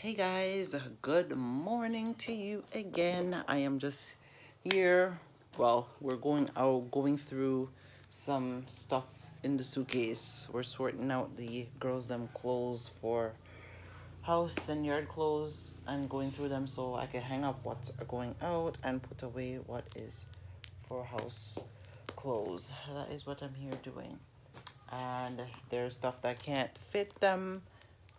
Hey guys, good morning to you again. I am just here. Well, we're going through some stuff in the suitcase. We're sorting out the girls' them clothes for house and yard clothes and going through them so I can hang up what's going out and put away what is for house clothes. That is what I'm here doing. And there's stuff that can't fit them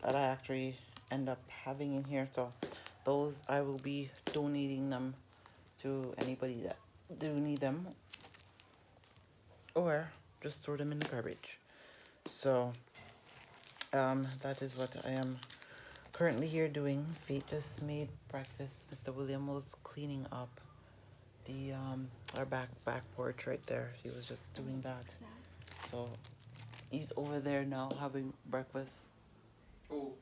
that I actually end up having in here, so those I will be donating them to anybody that do need them, or just throw them in the garbage. So that is what I am currently here doing. Fate just made breakfast. Mr. William was cleaning up the our back porch right there. He was just doing that. So he's over there now having breakfast. Who?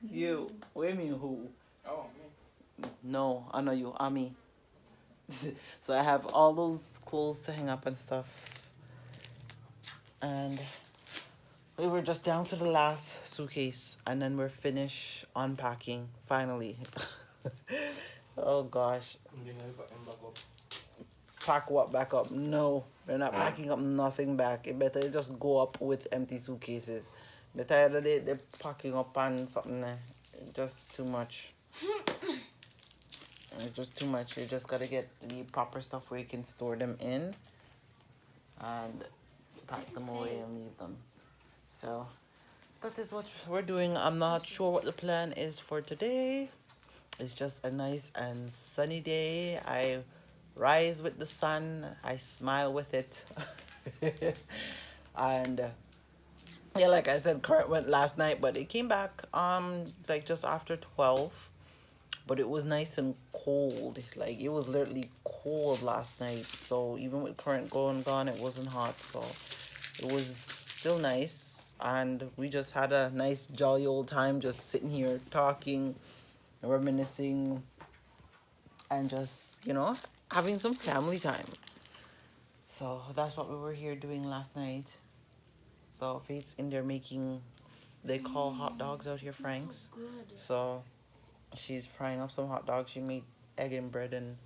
You. What do you mean who? Oh, me. No, I know you. Me. So I have all those clothes to hang up and stuff. And we were just down to the last suitcase, and then we're finished unpacking finally. Oh gosh. Pack what back up? No, they're not packing up nothing back. It better just go up with empty suitcases. The tired of it, they're packing up and something there. Just too much. It's just too much. You just gotta get the proper stuff where you can store them in and pack them away and leave them. So that is what we're doing. I'm not sure what the plan is for today. It's just a nice and sunny day. I rise with the sun. I smile with it. And yeah, like I said, current went last night, but it came back like just after 12. But it was nice and cold. Like, it was literally cold last night. So even with current gone, it wasn't hot. So it was still nice. And we just had a nice, jolly old time just sitting here talking, reminiscing, and just, having some family time. So that's what we were here doing last night. So Fate's in there making, they call hot dogs out here Franks. So she's frying up some hot dogs. She made egg and bread and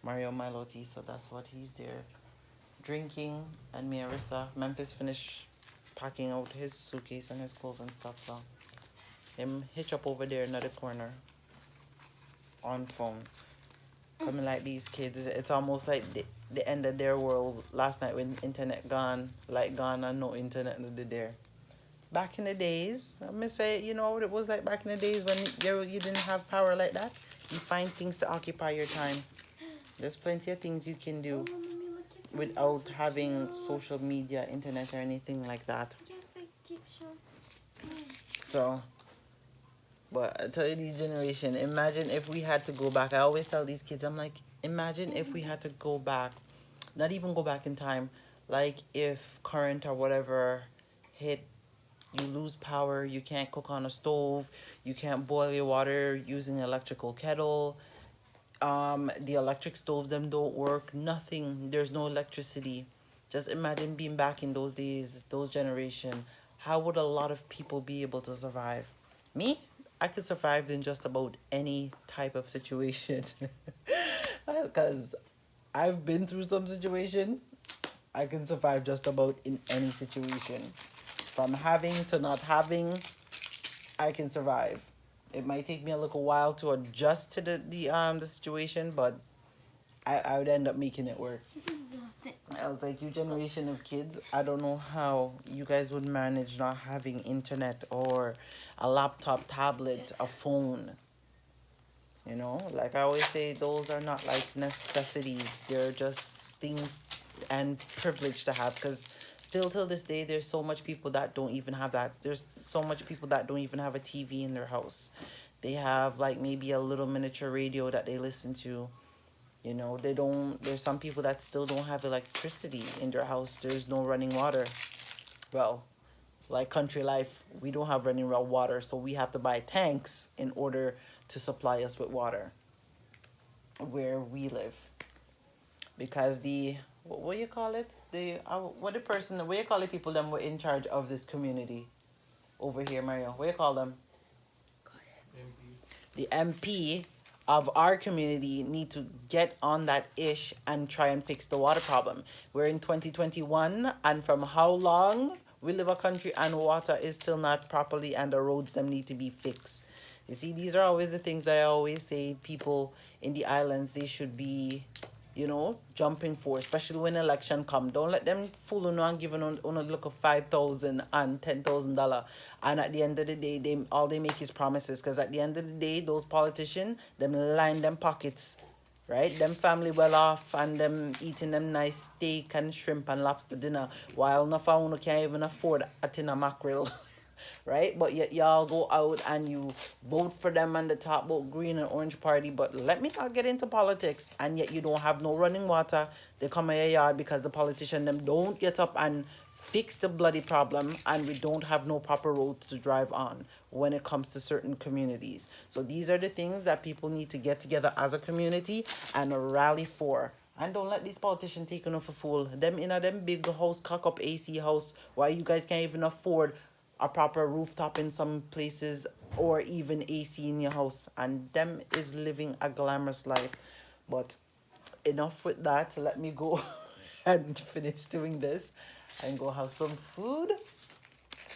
Mario Milo tea, so that's what he's there drinking. And me and Rissa, Memphis finished packing out his suitcase and his clothes and stuff, so him hitch up over there in the corner on phone. Coming like these kids, it's almost like the end of their world last night when internet gone and no internet there. Back in the days, I'm gonna say, you know what it was like back in the days when you didn't have power like that? You find things to occupy your time. There's plenty of things you can do without having social media, internet, or anything like that. So, but I tell you, these generation, imagine if we had to go back. I always tell these kids, I'm like, imagine if we had to go back, not even go back in time, like if current or whatever hit, you lose power, you can't cook on a stove, you can't boil your water using an electrical kettle, the electric stove them don't work, nothing, there's no electricity. Just imagine being back in those days, those generation. How would a lot of people be able to survive? Me, I could survive in just about any type of situation. Because I've been through some situation. I can survive just about in any situation. From having to not having, I can survive. It might take me a little while to adjust to the situation, but I would end up making it work. I was like, you generation of kids, I don't know how you guys would manage not having internet or a laptop, tablet, a phone. Like I always say, those are not like necessities. They're just things and privilege to have, because still till this day there's so much people that don't even have that. There's so much people that don't even have a TV in their house. They have like maybe a little miniature radio that they listen to. There's some people that still don't have electricity in their house. There's no running water. Well, like country life, we don't have running water, so we have to buy tanks in order to supply us with water where we live. Because what do you call it? What do you call the people that were in charge of this community over here, Mario? What do you call them? the MP of our community need to get on that ish and try and fix the water problem. We're in 2021, and from how long we live a country and water is still not properly, and the roads them need to be fixed. You see, these are always the things that I always say people in the islands they should be, jumping for, especially when election come. Don't let them fool you and give on a look of $5,000 and $10,000, and at the end of the day, they make is promises. Because at the end of the day, those politicians them line them pockets, right? Them family well off and them eating them nice steak and shrimp and lobster dinner, while enough of you can't even afford a tin of mackerel. Right? But yet y'all go out and you vote for them and the top about green and orange party. But let me not get into politics, and yet you don't have no running water. They come in your yard because the politician them don't get up and fix the bloody problem, and we don't have no proper roads to drive on when it comes to certain communities. So these are the things that people need to get together as a community and rally for. And don't let these politicians take enough for fool. Them in a them big house, cock up AC house, why you guys can't even afford a proper rooftop in some places, or even AC in your house, and them is living a glamorous life. But enough with that. Let me go and finish doing this and go have some food,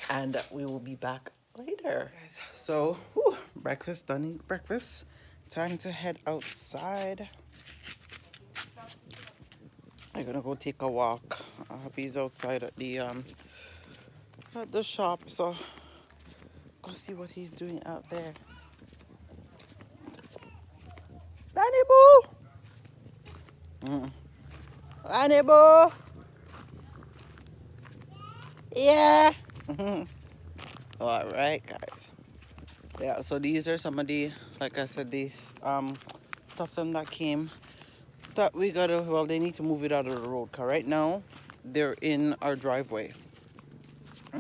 and we will be back later. So breakfast done. Eat breakfast, time to head outside. I'm gonna go take a walk. Hubby's outside at the shop, so go see what he's doing out there. Danny Boo! Danny Boo! Yeah! Alright, guys. Yeah, so these are some of the, like I said, the stuff them that came that we gotta, well, they need to move it out of the road, because right now they're in our driveway.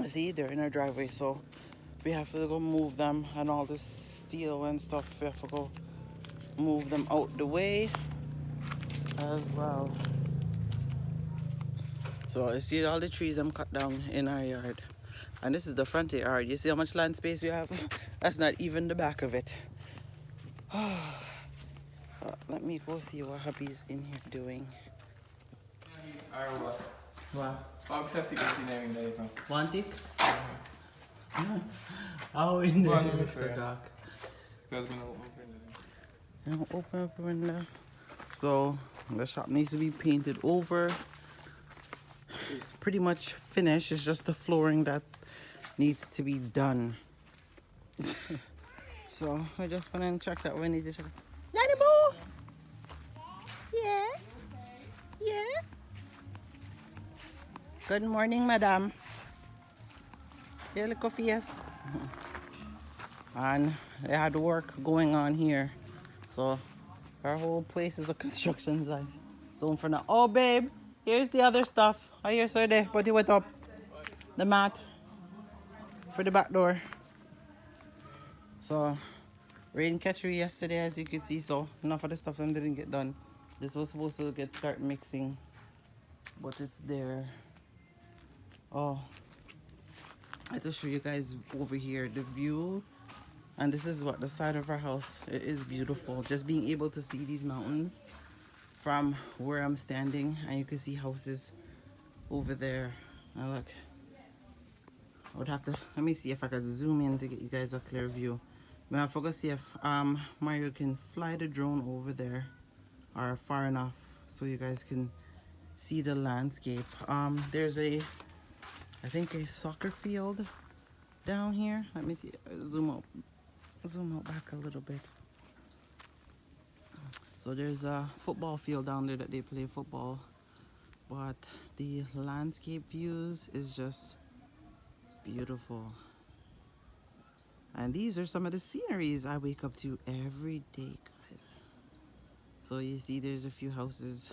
See, they're in our driveway, so we have to go move them, and all this steel and stuff, we have to go move them out the way as well. So you see all the trees I'm cut down in our yard, and this is the front yard. You see how much land space we have? That's not even the back of it. Let me go see what hubby's in here doing. What? One tick? How in there? It's so dark. Because we Now open up the window. So the shop needs to be painted over. It's pretty much finished. It's just the flooring that needs to be done. So I just went and checked that we need to check. Nanny Boo! Yeah? Yeah? Good morning, madam. Your little face. And they had work going on here. So our whole place is a construction site. So for now, oh babe, here's the other stuff. Oh, here's there. Put it wet up. The mat for the back door. So rain catch me yesterday, as you can see. So enough of the stuff that didn't get done. This was supposed to start mixing, but it's there. Oh, I have to show you guys over here the view. And this is what the side of our house. It is beautiful. Just being able to see these mountains from where I'm standing, and you can see houses over there. Now look, I would have to, let me see if I could zoom in to get you guys a clear view. But I forgot to see if Mario can fly the drone over there or far enough so you guys can see the landscape. There's I think a soccer field down here. Let me see, zoom out back a little bit. So there's a football field down there that they play football, but the landscape views is just beautiful. And these are some of the sceneries I wake up to every day, guys. So you see there's a few houses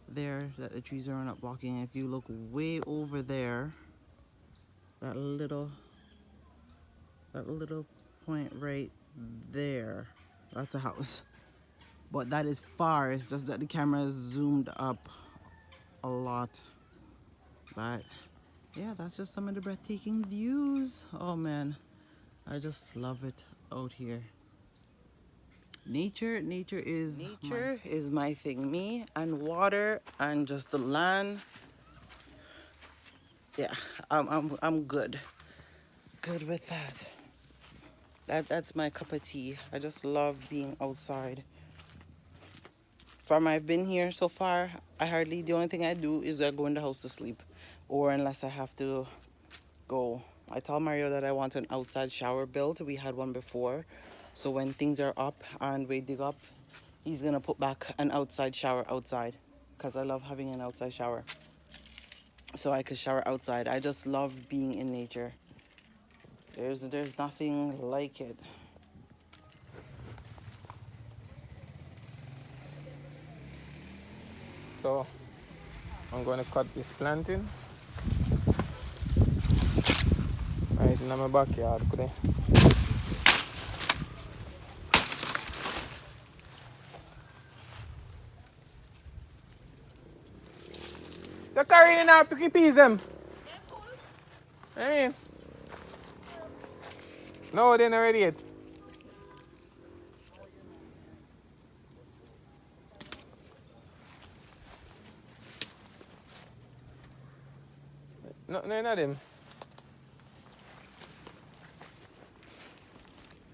there that the trees are not blocking. If you look way over there, that little point right there, that's a house. But that is far. It's just that the camera is zoomed up a lot. But yeah, that's just some of the breathtaking views. Oh man, I just love it out here. Nature is my thing. Me and water and just the land. Yeah, I'm good. Good with that. That's my cup of tea. I just love being outside. From I've been here so far, the only thing I do is I go in the house to sleep, or unless I have to go. I told Mario that I want an outside shower built. We had one before, so when things are up and we dig up, he's gonna put back an outside shower outside, cause I love having an outside shower, so I could shower outside. I just love being in nature. There's nothing like it. So I'm going to cut this planting right in my backyard today. So carrying in our picky peas them. I mean, no, they're not ready yet. No, they're not them.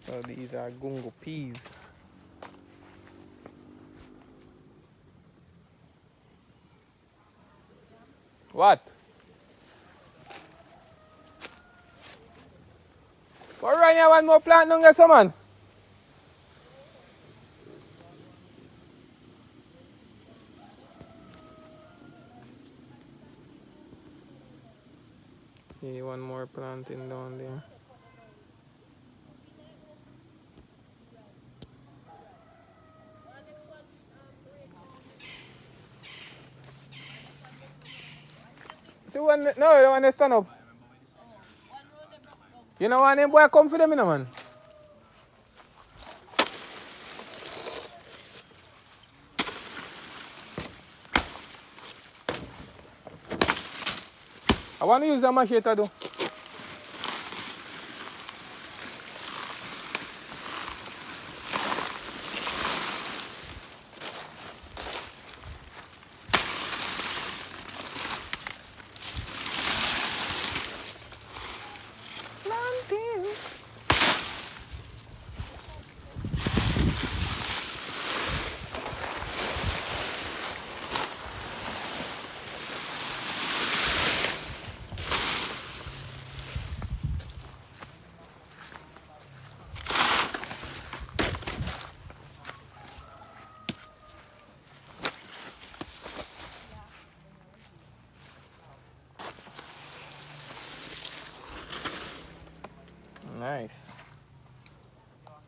So these are gungo peas. What? What run you one more plant down there, man? See one more planting down there. See one, no, you don't want to stand up. You know want them boy come for them, you know, man. I want to use a machete though. Planting. Nice.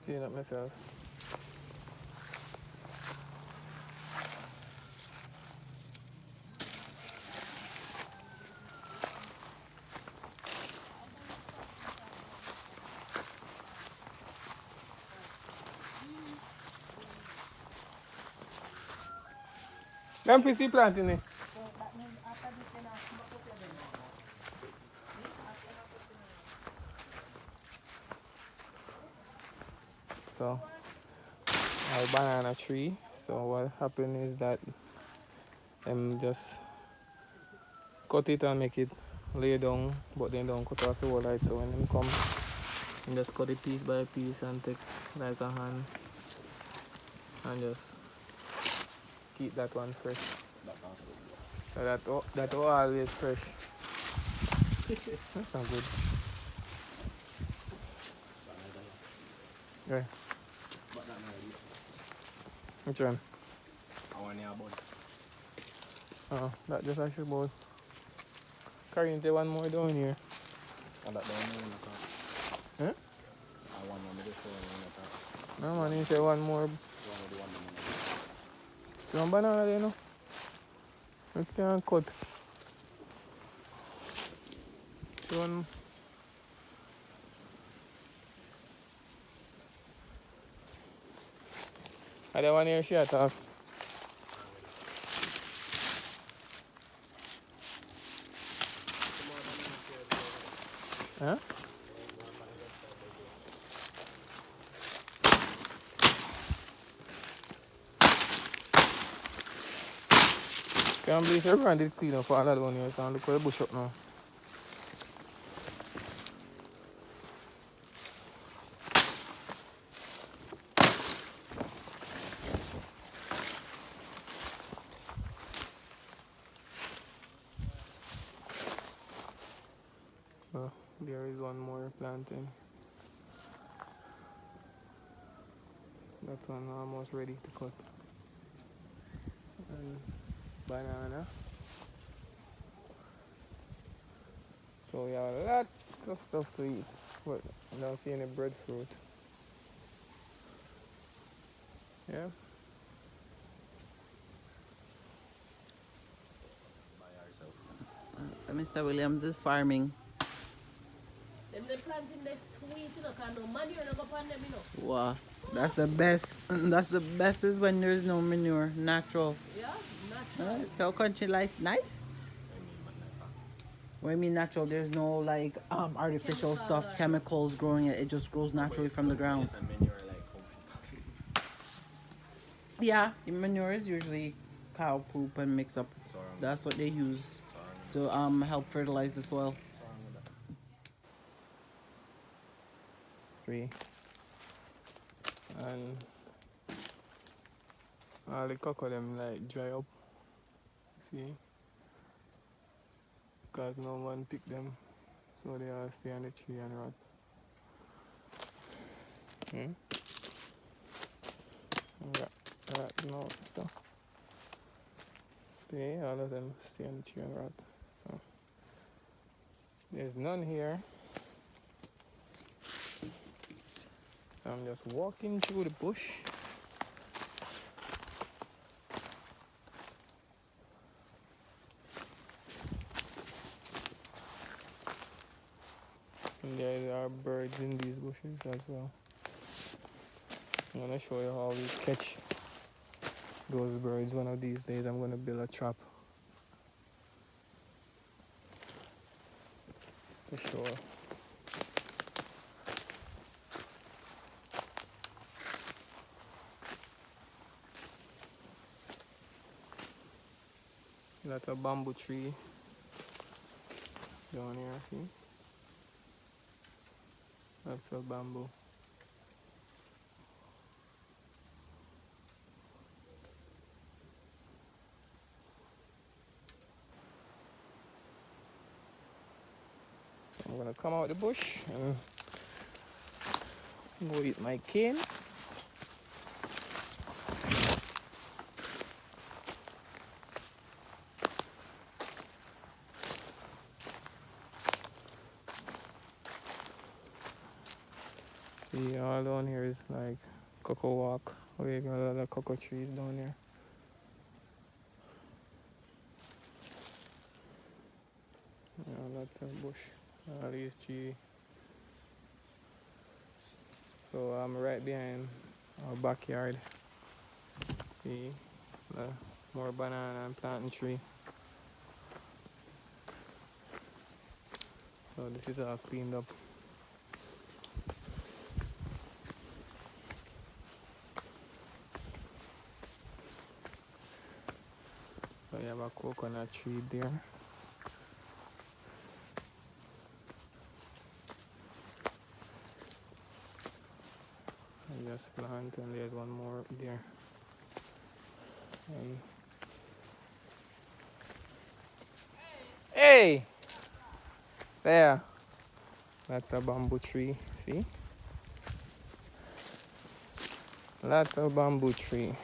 See it up myself. Them PC planting it. So our banana tree. So what happened is that just cut it and make it lay down, but then don't cut off the whole light. So when them come, you just cut it piece by piece and take like a hand and just keep that one fresh. So that always fresh. That's not good. Yeah. Which one? I want your bud. Oh, that just actually about. Karin say one more down here. And that down there in the car. Huh? I want one to say one in the car. No man, he say one more. One of the one in the car. You want banana there, no? We can cut. You want... I don't want to hear shit off. Huh? Can't believe everyone did clean up all that one here, so look at the bush up now. So there is one more planting. That one almost ready to cut. And banana. So we have lots of stuff to eat, but I don't see any breadfruit. Yeah. By ourselves. Mr. Williams is farming. Them they planting the sweet, you know, because no manure no go upon them, you know. Wow. That's the best. That's the best is when there's no manure, natural. Yeah, natural. So country life nice. What I mean natural, there's no like artificial Chemical stuff, or- chemicals growing it. It just grows naturally from the ground. Yes, and manure like how much possible. Yeah, manure is usually cow poop and mix up. So That's what they use to help fertilize the soil. Tree. And all the cocoa them like dry up. See? Because no one pick them. So they all stay on the tree and rot. Rot no. So see, all of them stay on the tree and rot. So there's none here. So I'm just walking through the bush. And there are birds in these bushes as well. I'm gonna show you how we catch those birds one of these days. I'm gonna build a trap. For sure. That's a bamboo tree down here, see? That's a bamboo. So I'm gonna come out the bush and go eat my cane. See, all down here is like cocoa walk. We got a lot of cocoa trees down here. Yeah, lots of bush. All these trees. So I'm right behind our backyard. See, more banana and plantain tree. So this is all cleaned up. So you have a coconut tree there. I just plant and there's one more up there. And hey! There. That's a bamboo tree, see? Lots of bamboo tree.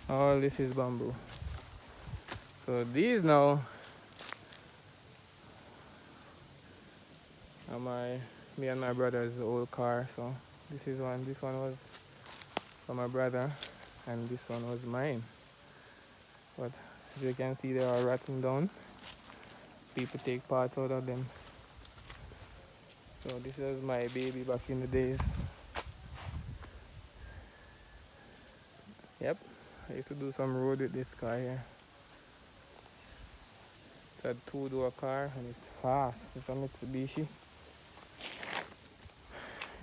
All this is bamboo. So these now are me and my brother's old car. So this one was for my brother and this one was mine. But as you can see, they are rotting down. People take parts out of them. So this was my baby back in the days. Yep, I used to do some road with this car here. It's a 2-door car and it's fast. It's a Mitsubishi.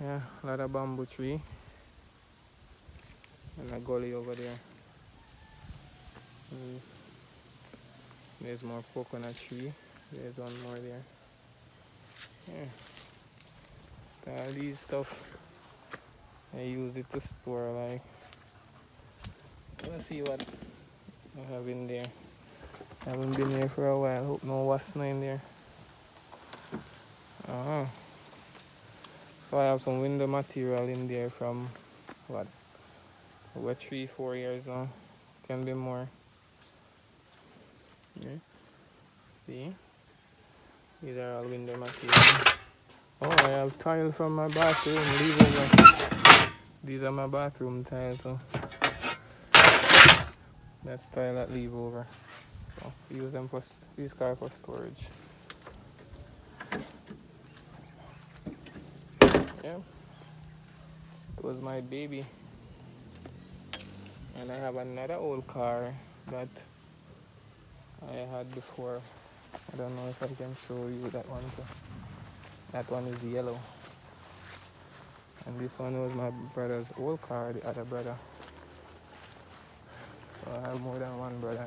Yeah, a lot of bamboo tree. And a gully over there. And there's more coconut tree. There's one more there. Yeah. All these stuff, I use it to store. Like, let's see what I have in there. I haven't been here for a while. Hope no wasps not in there. So I have some window material in there from what? Over 3-4 years now. Can be more. Yeah. See? These are all window material. Oh, I have tile from my bathroom. Leave over. These are my bathroom tiles. So that's tile that leave over. So use them for these cars for storage. Yeah. It was my baby. And I have another old car that I had before. I don't know if I can show you that one too. That one is yellow. And this one was my brother's old car, the other brother. So I have more than one brother.